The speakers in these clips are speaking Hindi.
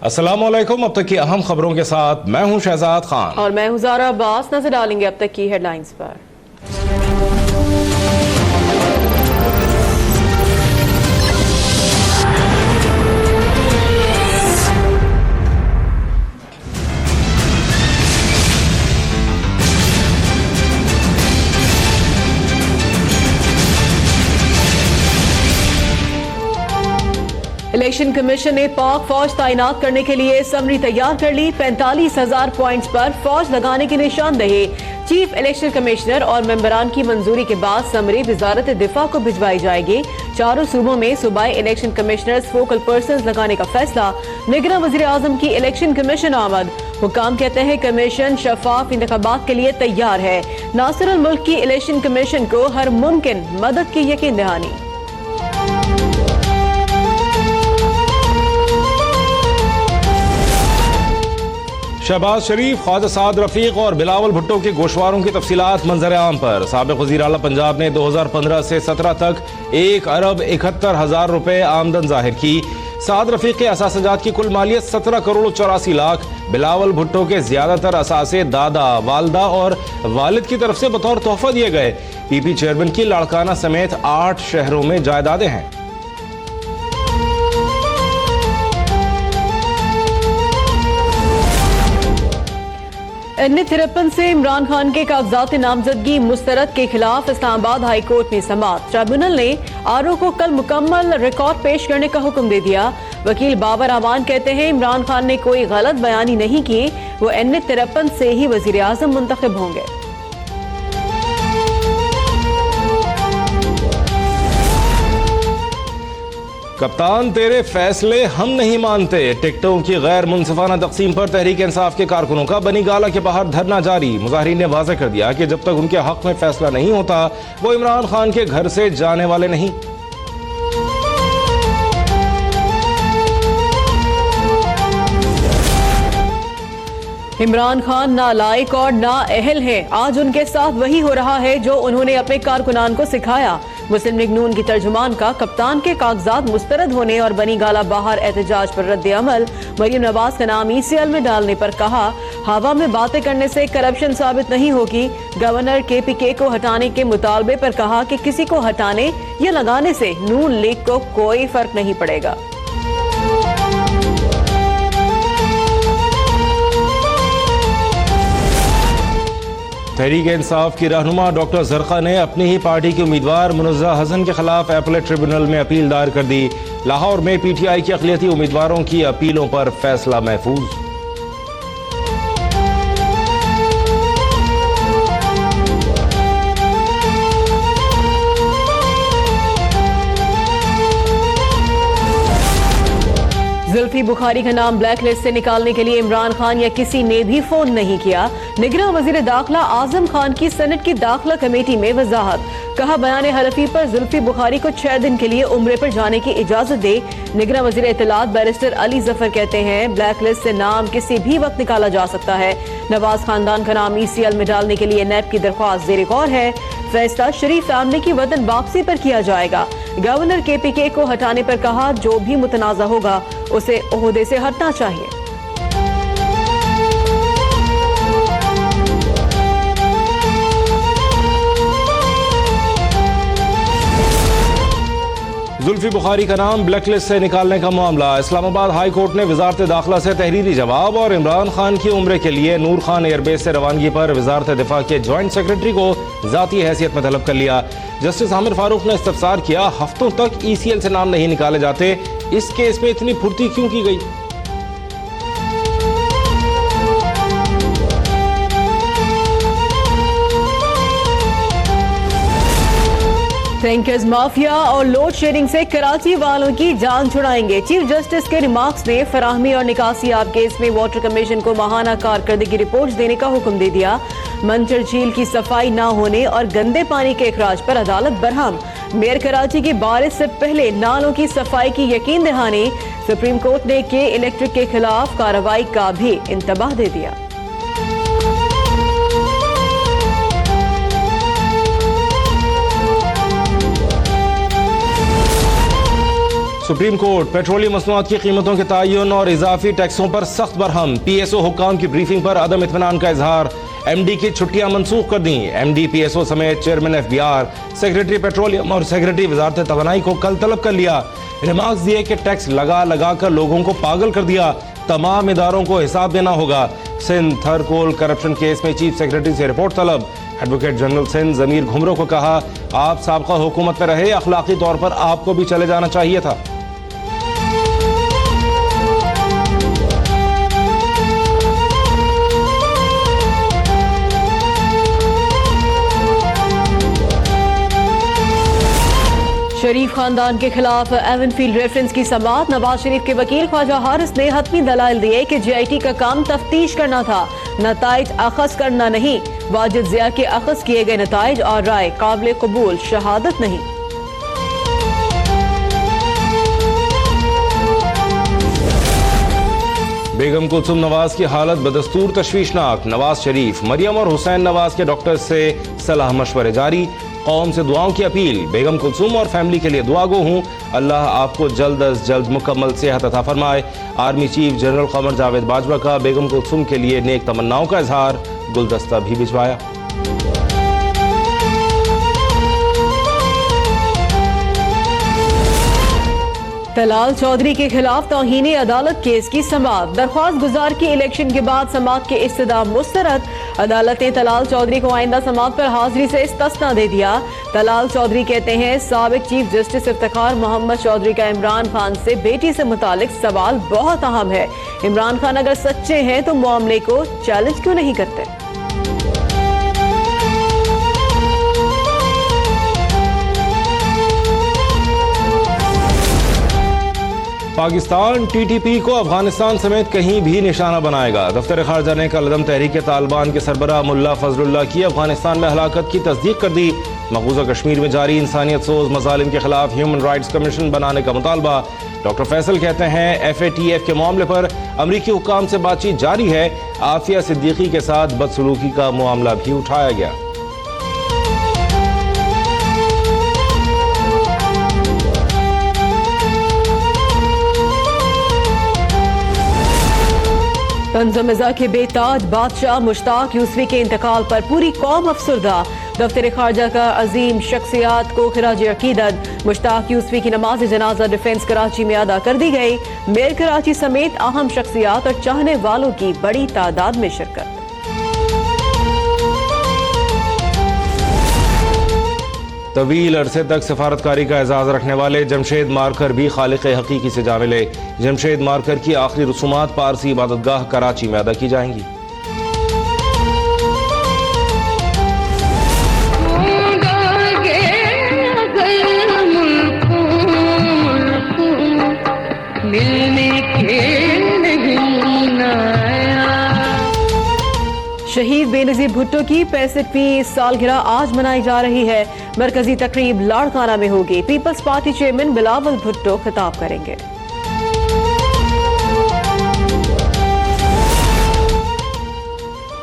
अस्सलाम वालेकुम। अब तक की अहम खबरों के साथ मैं हूं शहजाद खान और मैं हूं ज़ारा अब्बास। नजर डालेंगे अब तक की हेडलाइंस पर। इलेक्शन कमीशन ने पाक फौज तैनात करने के लिए समरी तैयार कर ली। 45,000 पॉइंट्स पर फौज लगाने की निशानदेही चीफ इलेक्शन कमिश्नर और मेंबरान की मंजूरी के बाद समरी वजारत दिफा को भिजवाई जाएगी। चारों सूबों में सूबाई इलेक्शन कमिश्नर्स फोकल पर्सनस लगाने का फैसला। निगरां वज़ीर आज़म की इलेक्शन कमीशन आमद। हुकाम कहते हैं कमीशन शफाफ इंतखाबात के लिए तैयार है। नासिरुल मुल्क की इलेक्शन कमीशन को हर मुमकिन मदद की यकीन दहानी। शहबाज शरीफ, ख्वाजा साद रफीक और बिलावल भुट्टो के गोशवारों की तफसीलात मंजर आम पर। साबिक वज़ीर आला पंजाब ने 2015 से 17 तक 1 अरब 71,000 रुपए आमदन जाहिर की। साद रफीक के असासजात की कुल मालियत 17 करोड़ 84 लाख। बिलावल भुट्टो के ज्यादातर असासे दादा, वालदा और वालिद की तरफ से बतौर तोहफा दिए गए। पीपी चेयरमैन की लाड़काना समेत 8 शहरों में जायदादें हैं। NA-53 से इमरान खान के कागजात नामजदगी मुस्तरद के खिलाफ इस्लामाबाद हाई कोर्ट में समाअत। ट्रिब्यूनल ने आरओ को कल मुकम्मल रिकॉर्ड पेश करने का हुक्म दे दिया। वकील बाबर अमान कहते हैं इमरान खान ने कोई गलत बयानी नहीं की, वो NA-53 से ही वजीर आजम मुंतखब होंगे। कप्तान तेरे फैसले हम नहीं मानते। टिकटों की गैर मुनसिफाना तकसीम पर तहरीक इंसाफ के कारकुनों का बनी गाला के बाहर धरना जारी। मुजाहिरीन ने वाज़ेह कर दिया कि जब तक उनके हक में फैसला नहीं होता वो इमरान खान के घर से जाने वाले नहीं। इमरान खान नालायक और नाअहल हैं। आज उनके साथ वही हो रहा है जो उन्होंने अपने कारकुनान को सिखाया। मुस्लिम लीग नून की तर्जुमान का कप्तान के कागजात मुस्तरद होने और बनी गाला बाहर एहतजाज पर रद्द अमल। मरियम नवाज का नाम ECL में डालने पर कहा हवा में बातें करने से करप्शन साबित नहीं होगी। गवर्नर KPK को हटाने के मुतालबे पर कहा कि किसी को हटाने या लगाने से नून लीग को कोई फर्क नहीं पड़ेगा। तहरीक इंसाफ की रहनुमा डॉक्टर जरका ने अपनी ही पार्टी के उम्मीदवार मुनज़्ज़ा हसन के खिलाफ एपलेट ट्रिब्यूनल में अपील दायर कर दी। लाहौर में PTI के अक़लियती उम्मीदवारों की अपीलों पर फैसला महफूज। जुल्फी बुखारी का नाम ब्लैक लिस्ट से निकालने के लिए इमरान खान या किसी ने भी फोन नहीं किया। निगरां वजीर दाखिला आजम खान की सेनेट की दाखिला कमेटी में वजाहत। कहा बयान हलफी पर जुल्फी बुखारी को 6 दिन के लिए उम्रे पर जाने की इजाजत दे। निगरां वजीर इत्तलात बैरिस्टर अली जफर कहते हैं ब्लैक लिस्ट से नाम किसी भी वक्त निकाला जा सकता है। नवाज खानदान का नाम ECL में डालने के लिए नैब की दरख्वास्त ज़ेर गौर है। फैसला शरीफ फैमिली की वतन वापसी पर किया जाएगा। गवर्नर KPK को हटाने पर कहा जो भी मुतनाज़ा होगा उसे ओहदे से हटना चाहिए। जुल्फी बुखारी का नाम ब्लैकलिस्ट से निकालने का मामला। इस्लामाबाद हाई कोर्ट ने वजारत दाखिला से तहरीरी जवाब और इमरान खान की उम्रे के लिए नूर खान एयरबेस से रवानगी पर वजारत दिफा के ज्वाइंट सेक्रेटरी को जाती हैसियत में तलब कर लिया। जस्टिस आमिर फारूक ने इस्तफसार किया हफ्तों तक ECL से नाम नहीं निकाले जाते, इस केस में इतनी फुर्ती क्यों की गई। टैंकर्स माफिया और लोड शेडिंग से कराची वालों की जान छुड़ाएंगे। चीफ जस्टिस के रिमार्क्स ने फराहमी और निकासी आब केस में वाटर कमीशन को माहाना कारकर्दगी रिपोर्ट देने का हुक्म दे दिया। मंचर झील की सफाई न होने और गंदे पानी के अखराज पर अदालत बरहम। मेयर कराची की बारिश से पहले नालों की सफाई की यकीन दहानी। सुप्रीम कोर्ट ने के इलेक्ट्रिक के खिलाफ कार्रवाई का भी इंतबाह दे दिया। सुप्रीम कोर्ट पेट्रोलियम मसनूआत की कीमतों के तयन और इजाफी टैक्सों पर सख्त बरहम। PSO हुक्काम की ब्रीफिंग पर अदम इत्मीनान का इजहार। MD की छुट्टियां मनसूख कर दी। MD PSO समेत चेयरमैन FBR, सेक्रेटरी पेट्रोलियम और सेक्रेटरी वजारत तवानाई को कल तलब कर लिया। रिमार्क्स दिए कि टैक्स लगा लगा कर लोगों को पागल कर दिया, तमाम इदारों को हिसाब देना होगा। सिंध थर्ड कोल करप्शन केस में चीफ सेक्रेटरी से रिपोर्ट तलब। एडवोकेट जनरल सिंध जमीर घुमरो को कहा, आप साबका हुकूमत में रहे, अखलाकी तौर पर आपको भी चले जाना चाहिए था। शरीफ खानदान के खिलाफ एवनफील्ड रेफरेंस की समाअत। नवाज शरीफ के वकील ख्वाजा हारिस ने हतमी दलाइल दिए कि JIT का काम तफ्तीश करना था, नताइज अखज़ करना नहीं। वाजिद ज़िया के अखज़ किए गए नताइज और राय काबिल कबूल, शहादत नहीं। बेगम कुलसुम नवाज की हालत बदस्तूर तशवीशनाक। नवाज शरीफ, मरियम और हुसैन नवाज के डॉक्टर से सलाह मशवरे जारी। कौम से दुआओं की अपील। बेगम कुलसुम और फैमिली के लिए दुआ गो हूँ, अल्लाह आपको जल्द अज जल्द मुकम्मल सेहत अता फरमाए। Army chief general Qamar Javed Bajwa का बेगम कुलसुम के लिए नेक तमन्नाओं का इजहार, गुलदस्ता भी भिजवाया। तलाल चौधरी के खिलाफ तौहीन अदालत केस की समाअत। दरख्वास्त गुजार की इलेक्शन के बाद समाअत के इस्तदाम मुस्तरद। अदालत ने तलाल चौधरी को आइंदा समाअत पर हाजिरी से इस्तिस्ना दे दिया। तलाल चौधरी कहते हैं, साबिक चीफ जस्टिस इफ्तिखार मोहम्मद चौधरी का इमरान खान से बेटी से मुतालिक सवाल बहुत अहम है। इमरान खान अगर सच्चे हैं तो मामले को चैलेंज क्यों नहीं करते? पाकिस्तान TTP को अफगानिस्तान समेत कहीं भी निशाना बनाएगा। दफ्तर खारजा ने कल अदम तहरीक तालिबान के सरबराह मुल्ला फजलुल्लाह की अफगानिस्तान में हलाकत की तस्दीक कर दी। मकबूजा कश्मीर में जारी इंसानियत सोज मजालिम के खिलाफ ह्यूमन राइट्स कमीशन बनाने का मुतालबा। डॉक्टर फैसल कहते हैं, FATF के मामले पर अमरीकी हुक्काम से बातचीत जारी है। आफिया सिद्दीकी के साथ बदसलूकी का मामला भी उठाया गया। तंज़-ओ-मिज़ा के बेताज बादशाह मुश्ताक यूसुफी के इंतकाल पर पूरी कौम अफसरदा। दफ्तर खारजा का अजीम शख्सियात को खिराज अकीदत। मुश्ताक यूसुफी की नमाज जनाजा डिफेंस कराची में अदा कर दी गई। मेयर कराची समेत अहम शख्सियात और चाहने वालों की बड़ी तादाद में शिरकत। तवील अरसे तक सफारतकारी का एजाज रखने वाले जमशेद मारकर भी खालिक हकीकी से जा मिले। जमशेद मारकर की आखिरी रसूमात पारसी इबादतगाह कराची में अदा की जाएंगी। शहीद बेनजीर भुट्टो की 65वीं सालगिरह आज मनाई जा रही है। मरकजी तकरीब लाड़काना में होगी। पीपल्स पार्टी चेयरमैन बिलावल भुट्टो खिताब करेंगे।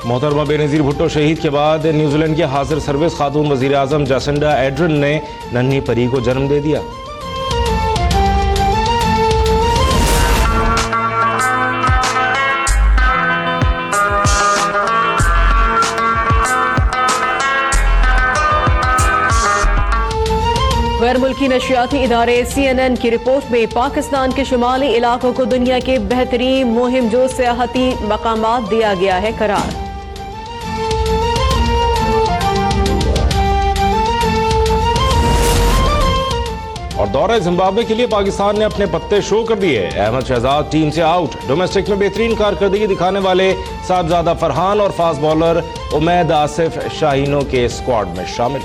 मोहतरमा बेनजीर भुट्टो शहीद के बाद न्यूजीलैंड के हाजिर सर्विस खातून वजीर आजम जैसिंडा एड्रन ने नन्ही परी को जन्म दे दिया। गैर मुल्की नशियाती इदारे CNN की रिपोर्ट में पाकिस्तान के शुमाली इलाकों को दुनिया के बेहतरीन मुहिम जो सियाहती मकामात दिया गया है करार। और दौरे जिम्बाब्वे के लिए पाकिस्तान ने अपने पत्ते शो कर दिए। अहमद शहजाद टीम से आउट। डोमेस्टिक में बेहतरीन कारकर्दगी दिखाने वाले साहबजादा फरहान और फास्ट बॉलर उमैद आसिफ शाहीनों के स्क्वाड में शामिल।